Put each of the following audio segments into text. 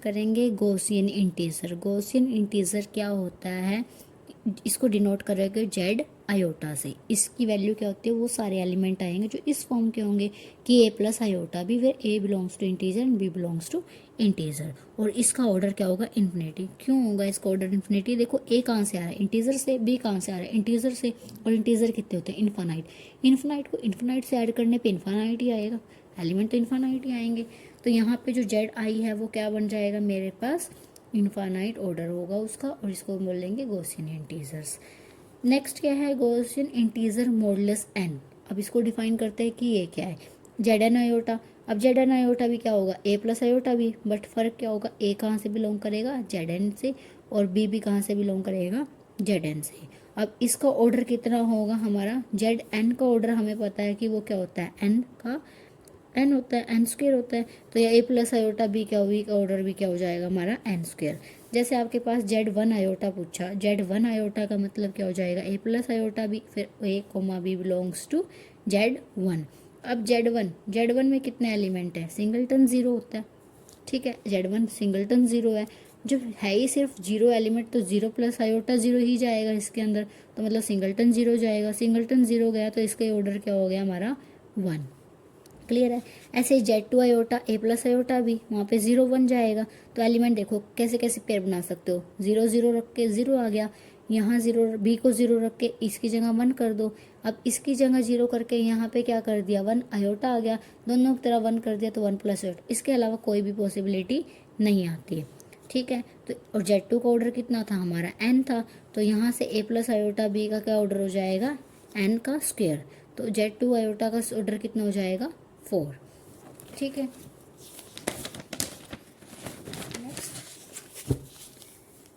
करेंगे Gaussian integer. Gaussian integer क्या होता है, इसको डिनोट करेंगे जेड आयोटा से। इसकी वैल्यू क्या होती है, वो सारे एलिमेंट आएंगे जो इस फॉर्म के होंगे कि A plus iota B, where A belongs to integer and B belongs to integer. और इसका ऑर्डर क्या होगा, इन्फिनिटी। क्यों होगा इसका ऑर्डर इन्फिनिटी, देखो ए कहाँ से आ रहा है, इंटीजर से, बी कहाँ से आ रहा है, इंटीजर से, और इंटीजर कितने होते हैं, इन्फानाइट। इन्फानाइट को इन्फानाइट से ऐड करने पे इन्फानाइट ही आएगा, एलिमेंट तो इन्फानाइट ही आएंगे। तो यहाँ पे जो जेड आई है वो क्या बन जाएगा मेरे पास, इन्फानाइट ऑर्डर होगा उसका, और इसको बोलेंगे गॉसियन इंटीजर्स। नेक्स्ट क्या है, गॉसियन इंटीजर मॉडुलस एन। अब इसको डिफाइन करते हैं कि ये क्या है, जेड एन आयोटा। अब जेड एन आयोटा भी क्या होगा, ए प्लस आयोटा भी, बट फर्क क्या होगा, ए कहाँ से बिलोंग करेगा, जेड एन से, और बी भी कहाँ से बिलोंग करेगा, जेड एन से। अब इसका ऑर्डर कितना होगा हमारा, जेड एन का ऑर्डर हमें पता है कि वो क्या होता है, एन का एन होता है, एन स्क्वेयर होता है। तो ये ए प्लस आयोटा बी क्या होगी, ऑर्डर भी क्या हो जाएगा हमारा, एन स्क्वेयर। जैसे आपके पास जेड वन आयोटा पूछा, जेड वन आयोटा का मतलब क्या हो जाएगा, ए प्लस आयोटा बी, फिर A comma B belongs to Z one. अब जेड वन में कितने एलिमेंट है, सिंगलटन जीरो होता है, ठीक है, जेड वन सिंगलटन जीरो है। जो है ही सिर्फ जीरो एलिमेंट, तो जीरो प्लस आयोटा जीरो ही जाएगा इसके अंदर, तो मतलब सिंगलटन जीरो जाएगा, सिंगलटन जीरो गया तो इसका ऑर्डर क्या हो गया हमारा, वन। क्लियर है। ऐसे ही Z two iota, A plus iota भी, वहाँ पे जीरो वन जाएगा। तो एलिमेंट देखो कैसे कैसे पेयर बना सकते हो, जीरो जीरो रख के जीरो आ गया, यहाँ जीरो, बी को जीरो रख के इसकी जगह वन कर दो। अब इसकी जगह जीरो करके यहाँ पे क्या कर दिया, वन आयोटा आ गया, दोनों की तरह वन कर दिया तो वन प्लस आयोटा, इसके अलावा कोई भी पॉसिबिलिटी नहीं आती है, ठीक है। तो और जेड टू का ऑर्डर कितना था हमारा, एन था, तो यहाँ से ए प्लस आयोटा बी का क्या ऑर्डर हो जाएगा, एन का स्क्वेयर। तो जेड टू आयोटा का ऑर्डर कितना हो जाएगा, फोर, ठीक है।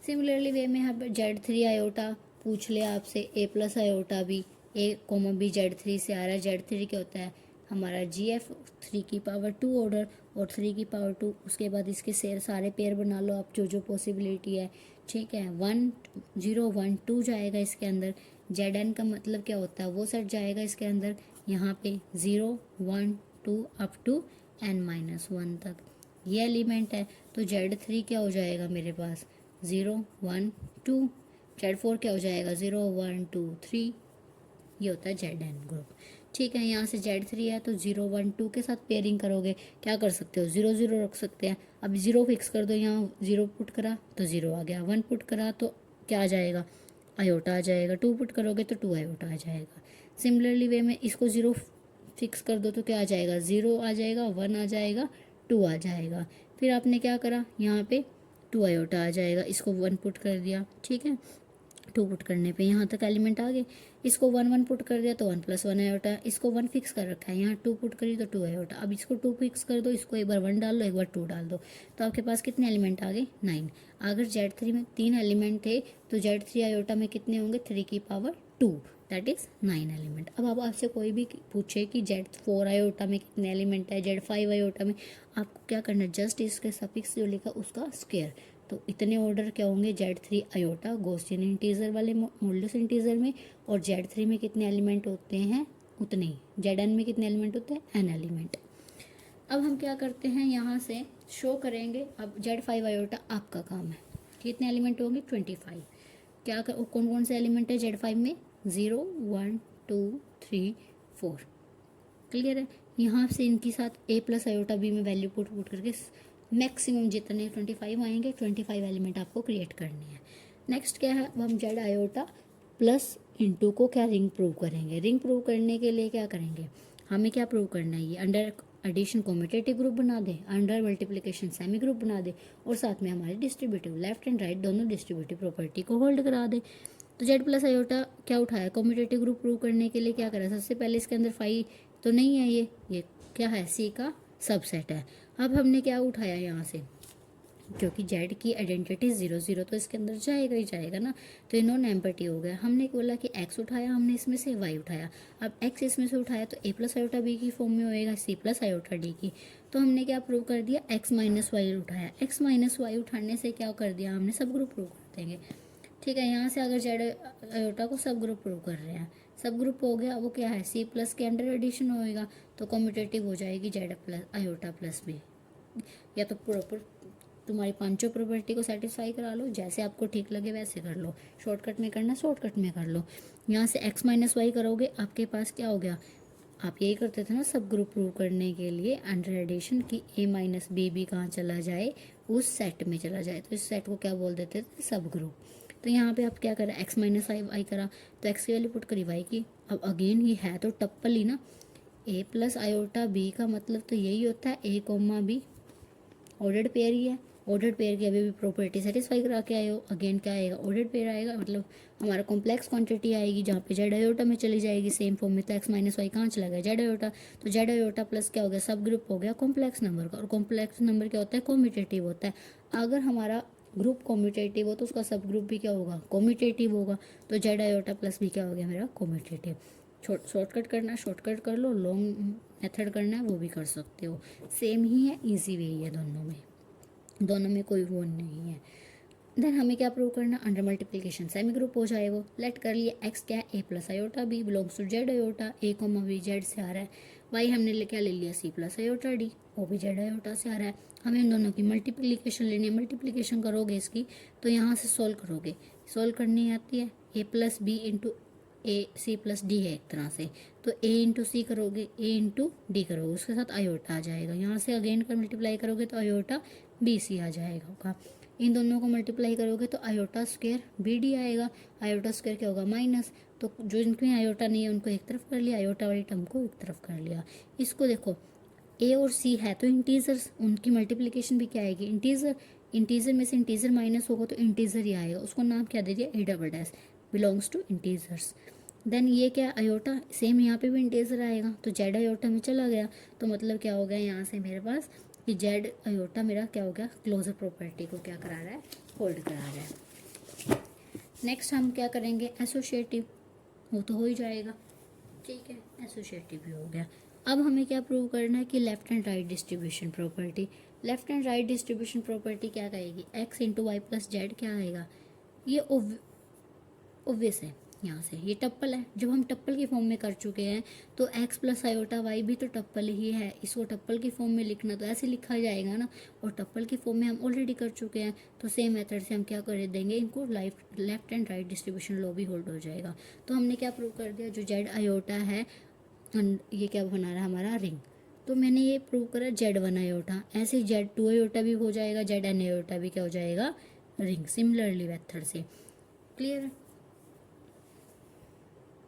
सिमिलरली वे में यहाँ पर जेड थ्री आयोटा पूछ ले आपसे, ए प्लस आयोटा भी, ए कोमा बी जेड थ्री से आ रहा है, जेड थ्री क्या होता है हमारा जी एफ, थ्री की पावर टू ऑर्डर, और थ्री की पावर टू, उसके बाद इसके सारे पेयर बना लो आप जो जो पॉसिबिलिटी है, ठीक है। वन जीरो वन टू जाएगा इसके अंदर, जेड एन का मतलब क्या होता है, वो सेट जाएगा इसके अंदर, यहाँ पे zero one two up to n minus one तक ये एलिमेंट है। तो जेड थ्री क्या हो जाएगा मेरे पास, zero one two, Z four क्या हो जाएगा, ज़ीरो वन टू थ्री, ये होता है जेड एन ग्रुप, ठीक है। यहाँ से जेड थ्री है तो ज़ीरो वन टू के साथ पेयरिंग करोगे, क्या कर सकते हो, ज़ीरो ज़ीरो रख सकते हैं। अब ज़ीरो फिक्स कर दो, यहाँ ज़ीरो पुट करा तो ज़ीरो आ गया, वन पुट करा तो क्या आ जाएगा, आयोटा आ जाएगा, टू पुट करोगे तो टू आयोटा आ जाएगा। सिमिलरली वे में इसको ज़ीरो फिक्स कर दो तो क्या आ जाएगा, ज़ीरो आ जाएगा, वन आ जाएगा, टू आ जाएगा। फिर आपने क्या करा, यहाँ पे टू आयोटा आ जाएगा, इसको वन पुट कर दिया, ठीक है। टू पुट करने पे यहाँ तक एलिमेंट आ गए, इसको वन वन पुट कर दिया तो वन प्लस वन आयोटा, इसको वन फिक्स कर रखा है, यहाँ टू पुट करी तो टू आयोटा। अब इसको टू फिक्स कर दो, इसको एक बार वन डाल दो, एक बार टू डाल दो, तो आपके पास कितने एलिमेंट आ गए, नाइन। अगर जेड थ्री में तीन एलिमेंट थे तो जेड थ्री आयोटा में कितने होंगे, थ्री की power two, that is nine element. अब आप आपसे कोई भी पूछे कि जेड फोर आयोटा में कितने एलिमेंट है, जेड फाइव आयोटा में, आपको क्या करना है, जस्ट इसके सफिक्स जो लिखा उसका स्क्वायर। तो इतने ऑर्डर क्या होंगे, Z three iota Gaussian integer वाले मॉडुलस इंटीजर में, और जेड थ्री में कितने एलिमेंट होते हैं उतने ही, जेड एन में कितने एलिमेंट होते हैं, एन एलिमेंट। अब हम क्या करते हैं, यहाँ से शो करेंगे। अब जेड फाइव आयोटा आपका काम है, कितने एलिमेंट होंगे, 25। क्या कौन कौन से एलिमेंट है जेड फाइव में, zero one to three four, clear है। यहाँ से इनके साथ ए प्लस आयोटा बी में वैल्यू पुट करके मैक्सिमम जितने 25 आएंगे, 25 एलिमेंट आपको क्रिएट करनी है। नेक्स्ट क्या है, अब हम जेड आयोटा प्लस इंटू को क्या रिंग प्रूव करेंगे। रिंग प्रूव करने के लिए क्या करेंगे, हमें क्या प्रूव करना है, ये अंडर एडिशन कॉम्यूटेटिव ग्रुप बना दे, अंडर मल्टीप्लिकेशन सेमी ग्रुप बना दे, और साथ में हमारे डिस्ट्रीब्यूटिव लेफ्ट एंड राइट दोनों डिस्ट्रीब्यूटिव प्रॉपर्टी को होल्ड करा दे। तो जेड प्लस आयोटा क्या उठाया, कॉम्यूटेटिव ग्रुप प्रूव करने के लिए क्या करा, सबसे पहले इसके अंदर फाइव तो नहीं है, ये क्या है, सी का सबसेट है। अब हमने क्या उठाया यहाँ से, क्योंकि जेड की आइडेंटिटी जीरो जीरो तो इसके अंदर जाएगा ही जाएगा ना, तो ये नॉन एम्पटी हो गया। हमने बोला कि एक्स उठाया, हमने इसमें से वाई उठाया। अब एक्स इसमें से उठाया तो ए प्लस आयोटा बी की फॉर्म में होएगा, सी प्लस आयोटा डी की। तो हमने क्या प्रूव कर दिया, एक्स माइनस वाई उठाया। एक्स माइनस वाई उठाने से क्या कर दिया हमने, सब ग्रुप प्रूव कर देंगे, ठीक है। यहाँ से अगर जेड आयोटा को सब ग्रुप प्रूव कर रहे हैं, सब ग्रुप हो गया, वो क्या है, सी प्लस के अंडर एडिशन होएगा, तो कम्यूटेटिव हो जाएगी Z plus iota plus B, या तो प्रॉपर तुम्हारी पांचों प्रॉपर्टी को सेटिस्फाई करा लो, जैसे आपको ठीक लगे वैसे कर लो, शॉर्टकट में करना शॉर्टकट में कर लो। यहाँ से x माइनस वाई करोगे, आपके पास क्या हो गया, आप यही करते थे ना सब ग्रुप प्रूव करने के लिए अंडर एडिशन की a माइनस बी भी कहाँ चला जाए, उस सेट में चला जाए, तो इस सेट को क्या बोल देते थे, सब ग्रुप। तो यहाँ पे आप क्या करा, x माइनस वाई करा, तो x की वैल्यू पुट करी y की। अब अगेन ये है तो टप्पल ही ना, a प्लस आयोटा b का मतलब तो यही होता है a comma b, ordered pair ही है। ऑर्डर्ड पेयर की अभी भी प्रॉपर्टी सेटिस्फाई करा के आए हो, अगेन क्या आएगा, ऑर्डर्ड पेयर आएगा, मतलब हमारा कॉम्प्लेक्स क्वांटिटी आएगी जहाँ पे जेड आयोटा में चली जाएगी सेम फॉर्म में। तो एक्स माइनस वाई कहाँ चला गया, जेड आयोटा, तो जेड आयोटा प्लस क्या हो गया, सब ग्रुप हो गया कॉम्प्लेक्स नंबर का, और कॉम्प्लेक्स नंबर क्या होता है, कॉम्यूटेटिव होता है। अगर हमारा ग्रुप कॉम्यूटेटिव हो तो उसका सब ग्रुप भी क्या होगा, कॉम्यूटेटिव होगा। तो जेड आयोटा प्लस भी क्या हो गया मेरा, कॉम्यूटेटिव। शॉर्टकट करना है शॉर्टकट कर लो, लॉन्ग मेथड करना है वो भी कर सकते हो, सेम ही है, ईजी वे ही है दोनों में कोई वो नहीं है। देन हमें क्या प्रूव करना, अंडर मल्टीप्लिकेशन सेमी ग्रुप हो जाए वो। लेट कर लिया एक्स क्या है, A plus iota B belongs to Z iota, A comma B Z से आ रहा है, वाई हमने क्या ले लिया, सी प्लस आयोटा डी, वो भी जेड आयोटा से आ रहा है। हमें इन दोनों की मल्टीप्लिकेशन लेनी है, मल्टीप्लिकेशन करोगे इसकी तो यहाँ से सॉल्व करोगे, सॉल्व करनी आती है, A plus B into A C plus D है एक तरह से, तो ए इंटू सी करोगे, ए इंटू डी करोगे, उसके साथ आयोटा आ जाएगा, यहाँ से अगेन कर मल्टीप्लाई करोगे तो आयोटा बी सी आ जाएगा। इन दोनों को मल्टीप्लाई करोगे तो आयोटा स्क्वायर बी डी आएगा, आयोटा स्क्वायर क्या होगा, माइनस, तो जो इनमें आयोटा नहीं है उनको एक तरफ कर लिया, आयोटा वाली टर्म को एक तरफ कर लिया। इसको देखो ए और सी है तो इंटीजर्स, उनकी मल्टीप्लिकेशन भी क्या आएगी, इंटीजर, इंटीजर में से इंटीजर माइनस होगा तो इंटीजर ही आएगा, उसको नाम क्या दे दिया, A double dash, belongs to integers. Then ये क्या, आयोटा, सेम यहाँ पे भी इंटीजर आएगा, तो जेड आयोटा में चला गया, तो मतलब क्या हो गया यहाँ से मेरे पास कि जेड आयोटा मेरा क्या हो गया, क्लोजर प्रॉपर्टी को क्या करा रहा है, होल्ड करा रहा है। नेक्स्ट हम क्या करेंगे, एसोसिएटिव, वो तो हो ही जाएगा, ठीक है, एसोसिएटिव भी हो गया। अब हमें क्या प्रूव करना है कि left and right distribution property. Left and right distribution property क्या कहेगी, X into Y plus Z क्या आएगा, ये ओब्वियस है, यहाँ से ये टप्पल है, जब हम टप्पल की फॉर्म में कर चुके हैं तो x प्लस आयोटा वाई भी तो टप्पल ही है, इसको टप्पल की फॉर्म में लिखना तो ऐसे लिखा जाएगा ना, और टप्पल की फॉर्म में हम ऑलरेडी कर चुके हैं, तो सेम मेथड से हम क्या कर देंगे, इनको left and right distribution law भी होल्ड हो जाएगा। तो हमने क्या प्रूव कर दिया, जो जेड आयोटा है ये क्या बना रहा है हमारा, रिंग, तो मैंने ये प्रूव करा जेड वन आयोटा, ऐसे जेड टू आयोटा भी हो जाएगा, जेड एन आयोटा भी क्या हो जाएगा, रिंग, सिमिलरली मेथड से। क्लियर है।